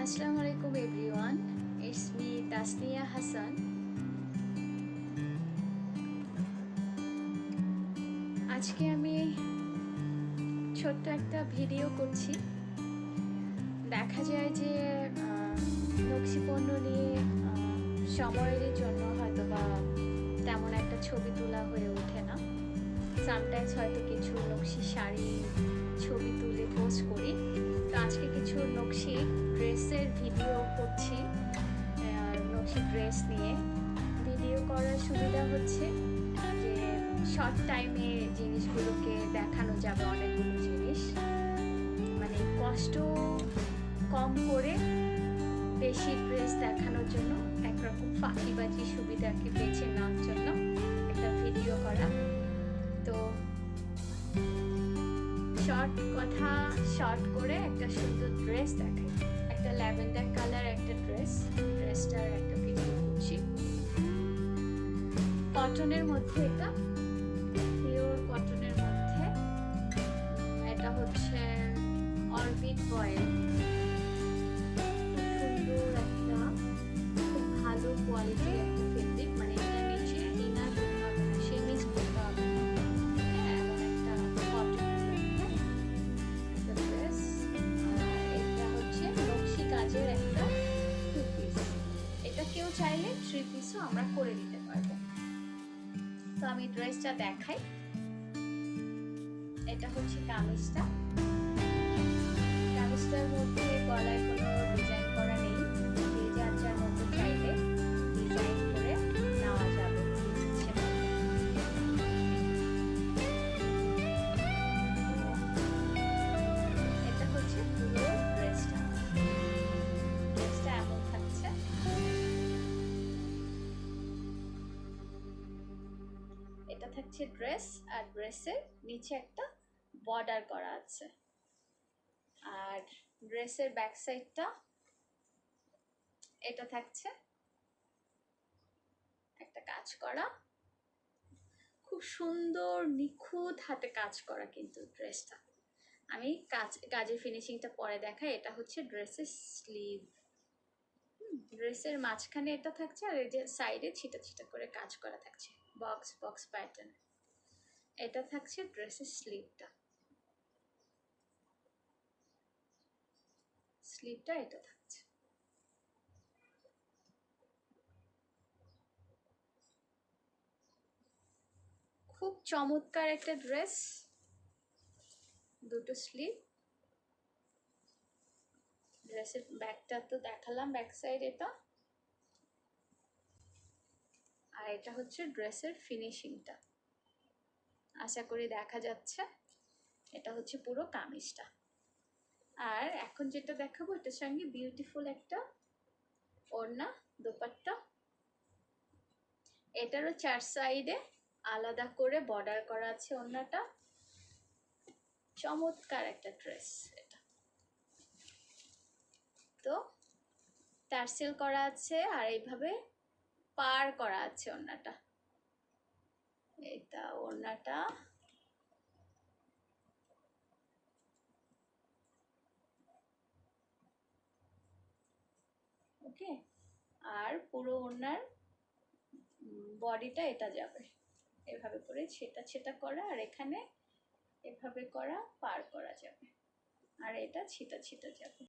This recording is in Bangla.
Assalamu alaikum everyone. It's me Tasniya Hassan. আজকে আমি ছোট্ট একটা ভিডিও করছি। দেখা যায় যে নকশি পণ্য নিয়ে সময়ের জন্য হয়তো বা তেমন একটা ছবি তোলা হয়ে ওঠে না। সামটাইমস হয়তো কিছু নকশি শাড়ি ছবি তুলে পোস্ট করি। তো আজকে কিছু নকশি ড্রেসের ভিডিও করছি। নকশি ড্রেস নিয়ে ভিডিও করার সুবিধা হচ্ছে যে শর্ট টাইমে জিনিসগুলোকে দেখানো যাবে, অনেকগুলো জিনিস, মানে কষ্ট কম করে বেশি ড্রেস দেখানোর জন্য একরকম ফাঁকিবাজি সুবিধাকে বেছে নেওয়ার জন্য একটা ভিডিও করা। তো শর্ট করে একটা সুন্দর ড্রেস দেখাই, একটা ল্যাভেন্ডার কালার একটা ড্রেসটার একটা ভিডিও করছি। কটনের মধ্যে, এটা পিওর কটনের মধ্যে, এটা হচ্ছে অরবিট বয়েল, সুন্দর একটা খুব ভালো কোয়ালিটির একটা ফেব্রিক, মানে এটা নিচে ইনার করতে হবে না, সেমিজ করতে হবে না, এমন একটা কটনের একটা ড্রেস। এটা হচ্ছে নকশি কাজের একটা 2 পিস। এটা কেউ চাইলে 3 পিসও আমরা করে দিতে পারবো। তো আমি ড্রেসটা দেখাই। এটা হচ্ছে কামিজটার মধ্যে গলায় কোনো ডিজাইন করা নেই, যে যার যার মতো চাইলে ডিজাইন করে নেওয়া যাবে। এটা হচ্ছে পুরো ড্রেসটা এমন থাকছে। এটা থাকছে ড্রেস, আর ড্রেসের নিচে একটা বর্ডার করা আছে, আর ড্রেসের ব্যাক সাইডটা এটা থাকছে একটা কাজ করা, খুব সুন্দর নিখুঁত হাতে কাজ করা কিন্তু ড্রেসটা। আমি কাজের ফিনিশিংটা পরে দেখাই। এটা হচ্ছে ড্রেসের স্লিভ, ড্রেসের মাঝখানে এটা থাকছে, আর এই যে সাইডে ছিটা ছিটা করে কাজ করা থাকছে বক্স প্যাটার্ন। এটা থাকছে ড্রেসের স্লিভটা এটা থাকছে। খুব চমৎকার একটা ড্রেস, দুটো স্লিভ। ড্রেসের ব্যাকটা তো দেখালাম, ব্যাক সাইড এটা, আর এটা হচ্ছে ড্রেসের ফিনিশিংটা, আশা করি দেখা যাচ্ছে। এটা হচ্ছে পুরো কামিজটা। আর এখন যেটা দেখাবো, এটার সঙ্গে বিউটিফুল একটা ওড়না, দোপাট্টা। এটারও 4 সাইডে আলাদা করে বর্ডার করা আছে ওড়নাটা। চমৎকার একটা ড্রেস এটা। তো টার্সেল করা আছে, আর এইভাবে পার করা আছে ওড়নাটা। এটা ওড়নাটা, ওকে। আর পুরো ওড়নার বডিটা এটা যাবে এভাবে করে ছেটা করা, আর এখানে এভাবে করা পার করা যাবে, আর এটা ছিটা যাবে।